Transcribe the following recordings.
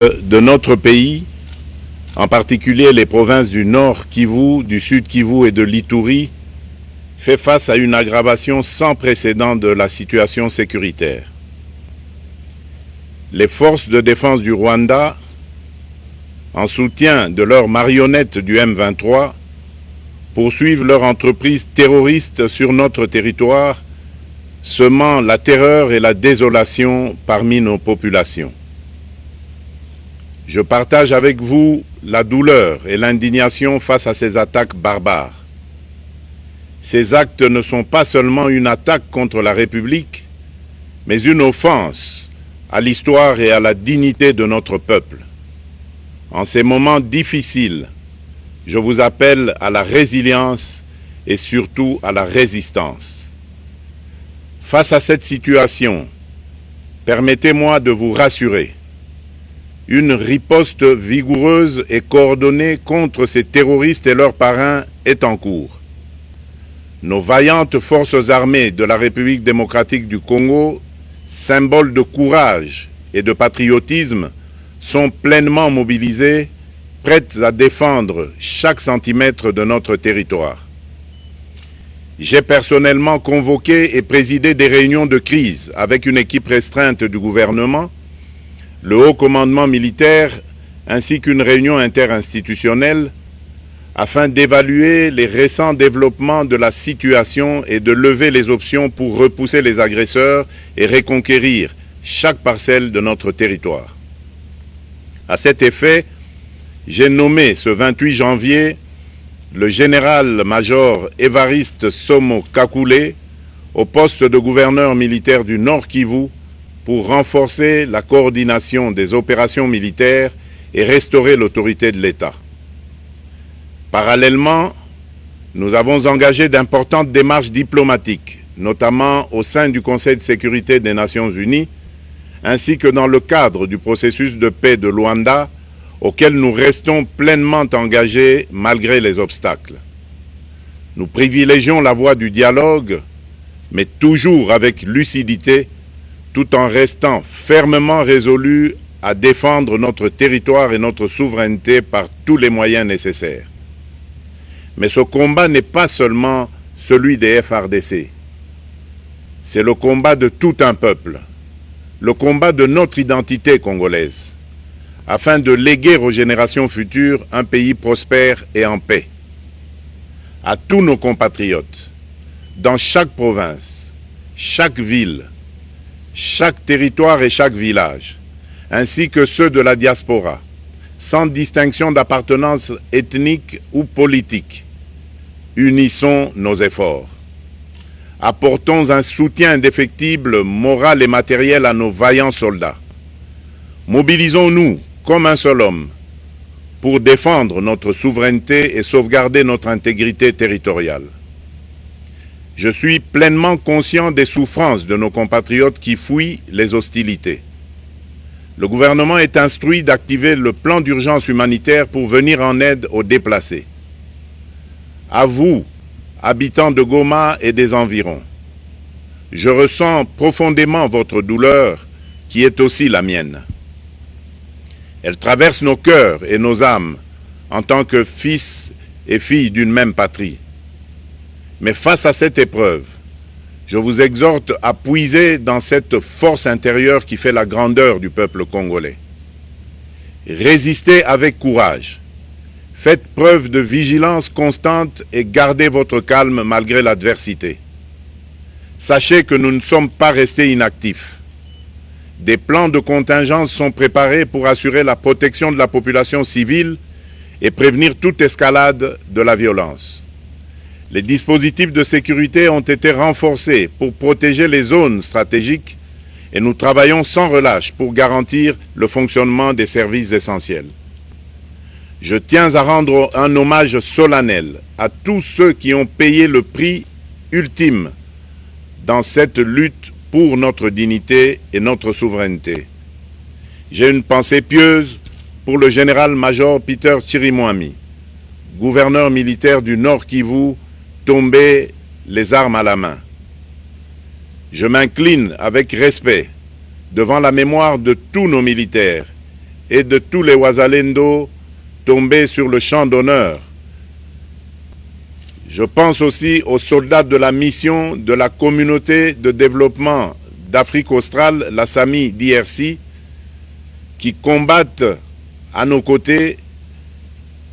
de notre pays, en particulier les provinces du Nord Kivu, du Sud Kivu et de l'Ituri, fait face à une aggravation sans précédent de la situation sécuritaire. Les forces de défense du Rwanda, en soutien de leurs marionnettes du M23, poursuivent leur entreprise terroriste sur notre territoire, semant la terreur et la désolation parmi nos populations. Je partage avec vous la douleur et l'indignation face à ces attaques barbares. Ces actes ne sont pas seulement une attaque contre la République, mais une offense à l'histoire et à la dignité de notre peuple. En ces moments difficiles, je vous appelle à la résilience et surtout à la résistance. Face à cette situation, permettez-moi de vous rassurer. Une riposte vigoureuse et coordonnée contre ces terroristes et leurs parrains est en cours. Nos vaillantes forces armées de la République démocratique du Congo, symboles de courage et de patriotisme, sont pleinement mobilisées, prêtes à défendre chaque centimètre de notre territoire. J'ai personnellement convoqué et présidé des réunions de crise avec une équipe restreinte du gouvernement, le haut commandement militaire ainsi qu'une réunion interinstitutionnelle afin d'évaluer les récents développements de la situation et de lever les options pour repousser les agresseurs et reconquérir chaque parcelle de notre territoire. À cet effet, j'ai nommé ce 28 janvier le général-major Évariste Somo Kakule au poste de gouverneur militaire du Nord Kivu pour renforcer la coordination des opérations militaires et restaurer l'autorité de l'État. Parallèlement, nous avons engagé d'importantes démarches diplomatiques, notamment au sein du Conseil de sécurité des Nations Unies, ainsi que dans le cadre du processus de paix de Luanda, auquel nous restons pleinement engagés malgré les obstacles. Nous privilégions la voie du dialogue, mais toujours avec lucidité, tout en restant fermement résolus à défendre notre territoire et notre souveraineté par tous les moyens nécessaires. Mais ce combat n'est pas seulement celui des FARDC. C'est le combat de tout un peuple, le combat de notre identité congolaise, afin de léguer aux générations futures un pays prospère et en paix. À tous nos compatriotes, dans chaque province, chaque ville, chaque territoire et chaque village, ainsi que ceux de la diaspora, sans distinction d'appartenance ethnique ou politique. Unissons nos efforts. Apportons un soutien indéfectible, moral et matériel à nos vaillants soldats. Mobilisons-nous comme un seul homme pour défendre notre souveraineté et sauvegarder notre intégrité territoriale. Je suis pleinement conscient des souffrances de nos compatriotes qui fuient les hostilités. Le gouvernement est instruit d'activer le plan d'urgence humanitaire pour venir en aide aux déplacés. À vous, habitants de Goma et des environs, je ressens profondément votre douleur qui est aussi la mienne. Elle traverse nos cœurs et nos âmes en tant que fils et filles d'une même patrie. Mais face à cette épreuve, je vous exhorte à puiser dans cette force intérieure qui fait la grandeur du peuple congolais. Résistez avec courage. Faites preuve de vigilance constante et gardez votre calme malgré l'adversité. Sachez que nous ne sommes pas restés inactifs. Des plans de contingence sont préparés pour assurer la protection de la population civile et prévenir toute escalade de la violence. Les dispositifs de sécurité ont été renforcés pour protéger les zones stratégiques et nous travaillons sans relâche pour garantir le fonctionnement des services essentiels. Je tiens à rendre un hommage solennel à tous ceux qui ont payé le prix ultime dans cette lutte pour notre dignité et notre souveraineté. J'ai une pensée pieuse pour le général-major Peter Chirimwami, gouverneur militaire du Nord Kivu, tombé les armes à la main. Je m'incline avec respect devant la mémoire de tous nos militaires et de tous les Wazalendo tombés sur le champ d'honneur. Je pense aussi aux soldats de la mission de la communauté de développement d'Afrique australe, la SAMI DRC, qui combattent à nos côtés,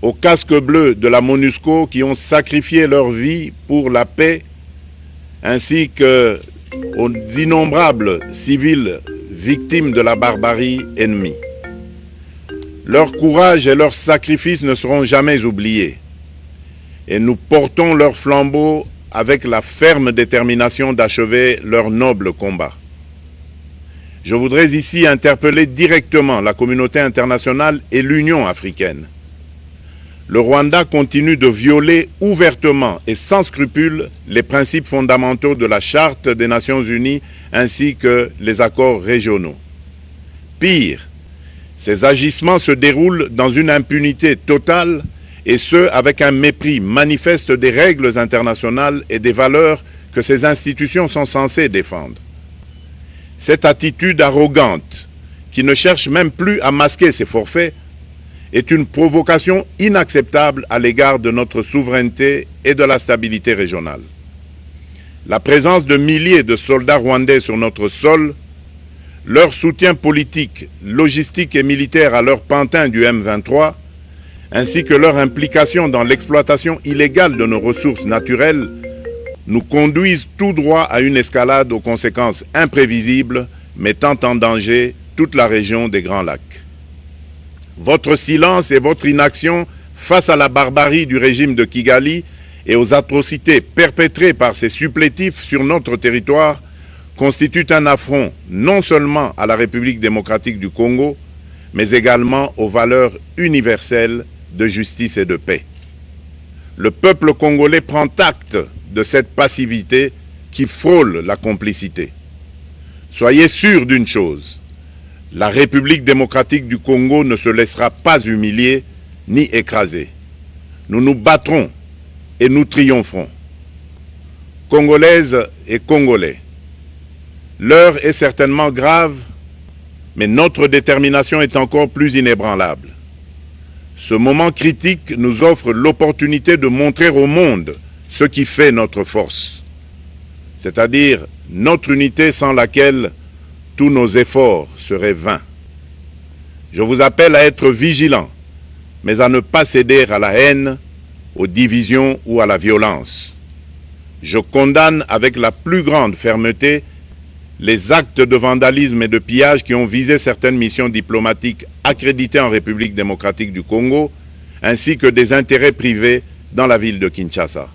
aux casques bleus de la MONUSCO, qui ont sacrifié leur vie pour la paix, ainsi qu'aux innombrables civils victimes de la barbarie ennemie. Leur courage et leur sacrifice ne seront jamais oubliés. Et nous portons leur flambeau avec la ferme détermination d'achever leur noble combat. Je voudrais ici interpeller directement la communauté internationale et l'Union africaine. Le Rwanda continue de violer ouvertement et sans scrupule les principes fondamentaux de la Charte des Nations Unies ainsi que les accords régionaux. Pire, ces agissements se déroulent dans une impunité totale et ce, avec un mépris manifeste des règles internationales et des valeurs que ces institutions sont censées défendre. Cette attitude arrogante, qui ne cherche même plus à masquer ses forfaits, est une provocation inacceptable à l'égard de notre souveraineté et de la stabilité régionale. La présence de milliers de soldats rwandais sur notre sol, leur soutien politique, logistique et militaire à leur pantin du M23, ainsi que leur implication dans l'exploitation illégale de nos ressources naturelles, nous conduisent tout droit à une escalade aux conséquences imprévisibles, mettant en danger toute la région des Grands Lacs. Votre silence et votre inaction face à la barbarie du régime de Kigali et aux atrocités perpétrées par ses supplétifs sur notre territoire constituent un affront non seulement à la République démocratique du Congo, mais également aux valeurs universelles de justice et de paix. Le peuple congolais prend acte de cette passivité qui frôle la complicité. Soyez sûrs d'une chose, la République démocratique du Congo ne se laissera pas humilier ni écraser. Nous nous battrons et nous triompherons. Congolaises et Congolais, l'heure est certainement grave, mais notre détermination est encore plus inébranlable. Ce moment critique nous offre l'opportunité de montrer au monde ce qui fait notre force, c'est-à-dire notre unité sans laquelle tous nos efforts seraient vains. Je vous appelle à être vigilants, mais à ne pas céder à la haine, aux divisions ou à la violence. Je condamne avec la plus grande fermeté les actes de vandalisme et de pillage qui ont visé certaines missions diplomatiques accréditées en République démocratique du Congo, ainsi que des intérêts privés dans la ville de Kinshasa.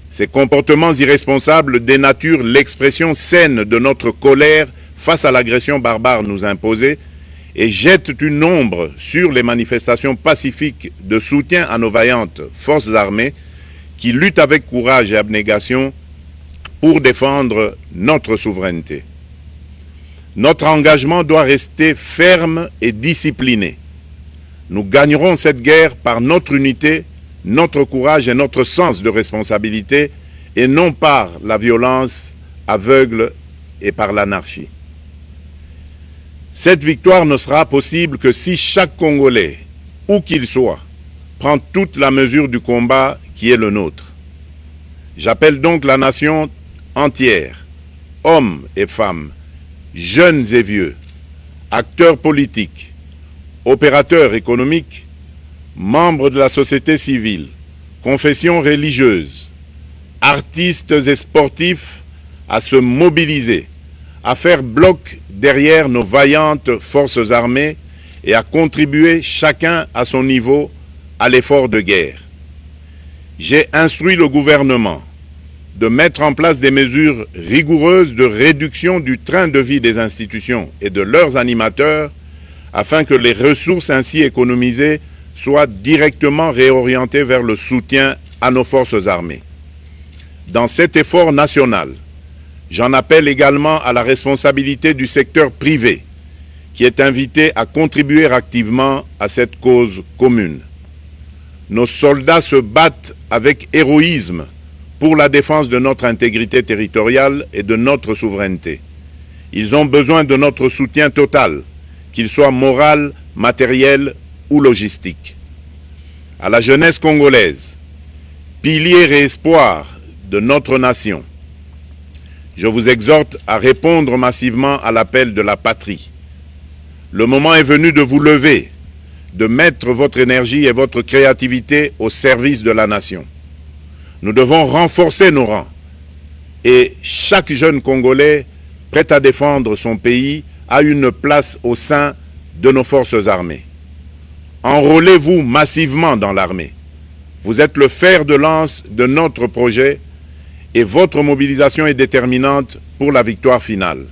Ces comportements irresponsables dénaturent l'expression saine de notre colère face à l'agression barbare nous imposée et jettent une ombre sur les manifestations pacifiques de soutien à nos vaillantes forces armées qui luttent avec courage et abnégation pour défendre notre souveraineté. Notre engagement doit rester ferme et discipliné. Nous gagnerons cette guerre par notre unité, notre courage et notre sens de responsabilité, et non par la violence aveugle et par l'anarchie. Cette victoire ne sera possible que si chaque Congolais, où qu'il soit, prend toute la mesure du combat qui est le nôtre. J'appelle donc la nation entière, hommes et femmes, jeunes et vieux, acteurs politiques, opérateurs économiques, membres de la société civile, confessions religieuses, artistes et sportifs à se mobiliser, à faire bloc derrière nos vaillantes forces armées et à contribuer chacun à son niveau à l'effort de guerre. J'ai instruit le gouvernement de mettre en place des mesures rigoureuses de réduction du train de vie des institutions et de leurs animateurs afin que les ressources ainsi économisées soient directement réorientées vers le soutien à nos forces armées. Dans cet effort national, j'en appelle également à la responsabilité du secteur privé qui est invité à contribuer activement à cette cause commune. Nos soldats se battent avec héroïsme pour la défense de notre intégrité territoriale et de notre souveraineté. Ils ont besoin de notre soutien total, qu'il soit moral, matérielle ou logistique. À la jeunesse congolaise, pilier et espoir de notre nation, je vous exhorte à répondre massivement à l'appel de la patrie. Le moment est venu de vous lever, de mettre votre énergie et votre créativité au service de la nation. Nous devons renforcer nos rangs et chaque jeune Congolais prêt à défendre son pays a une place au sein de nos forces armées. Enrôlez-vous massivement dans l'armée. Vous êtes le fer de lance de notre projet et votre mobilisation est déterminante pour la victoire finale.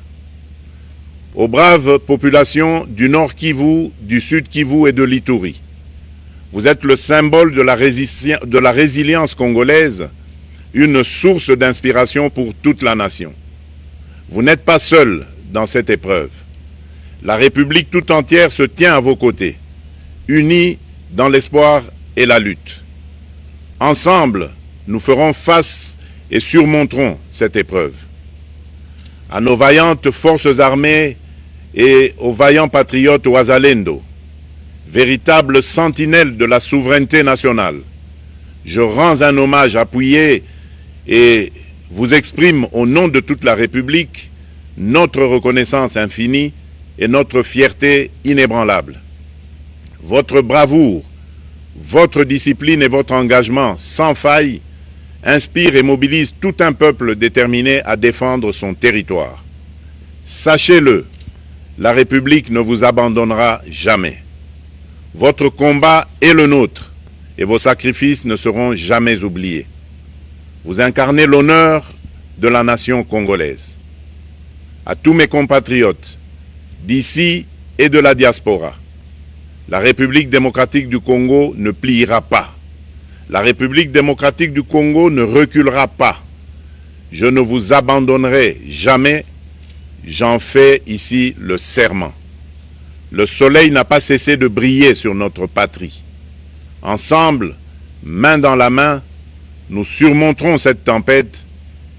Aux braves populations du Nord Kivu, du Sud Kivu et de l'Ituri, vous êtes le symbole de la résilience congolaise, une source d'inspiration pour toute la nation. Vous n'êtes pas seuls dans cette épreuve. La République tout entière se tient à vos côtés, unis dans l'espoir et la lutte. Ensemble, nous ferons face et surmonterons cette épreuve. À nos vaillantes forces armées et aux vaillants patriotes Wazalendo, véritables sentinelles de la souveraineté nationale, je rends un hommage appuyé et vous exprime au nom de toute la République notre reconnaissance infinie et notre fierté inébranlable. Votre bravoure, votre discipline et votre engagement sans faille inspirent et mobilisent tout un peuple déterminé à défendre son territoire. Sachez-le, la République ne vous abandonnera jamais. Votre combat est le nôtre et vos sacrifices ne seront jamais oubliés. Vous incarnez l'honneur de la nation congolaise. À tous mes compatriotes d'ici et de la diaspora, la République démocratique du Congo ne pliera pas. La République démocratique du Congo ne reculera pas. Je ne vous abandonnerai jamais. J'en fais ici le serment. Le soleil n'a pas cessé de briller sur notre patrie. Ensemble, main dans la main, nous surmonterons cette tempête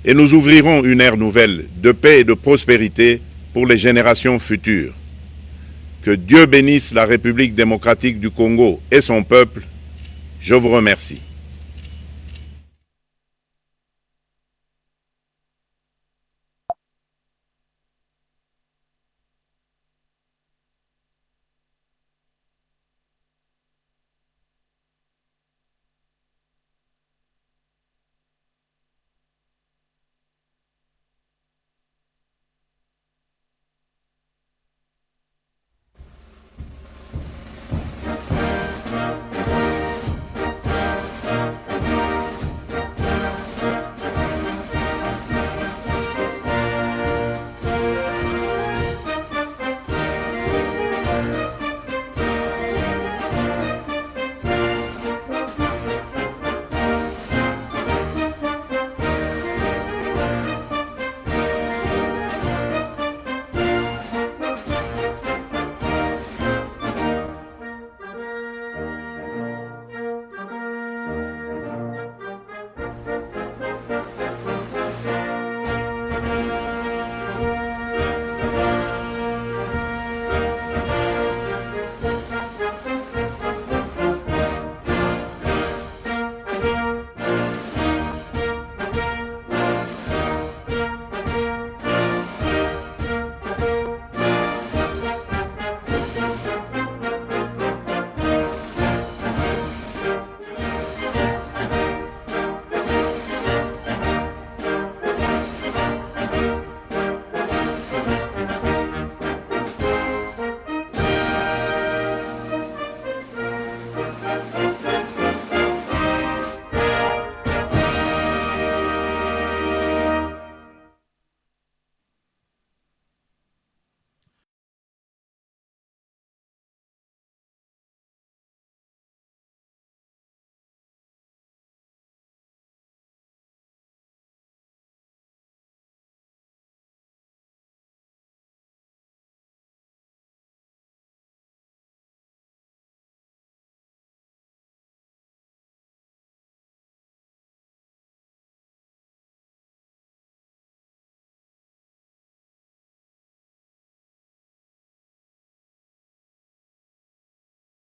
et nous ouvrirons une ère nouvelle de paix et de prospérité pour les générations futures. Que Dieu bénisse la République démocratique du Congo et son peuple. Je vous remercie.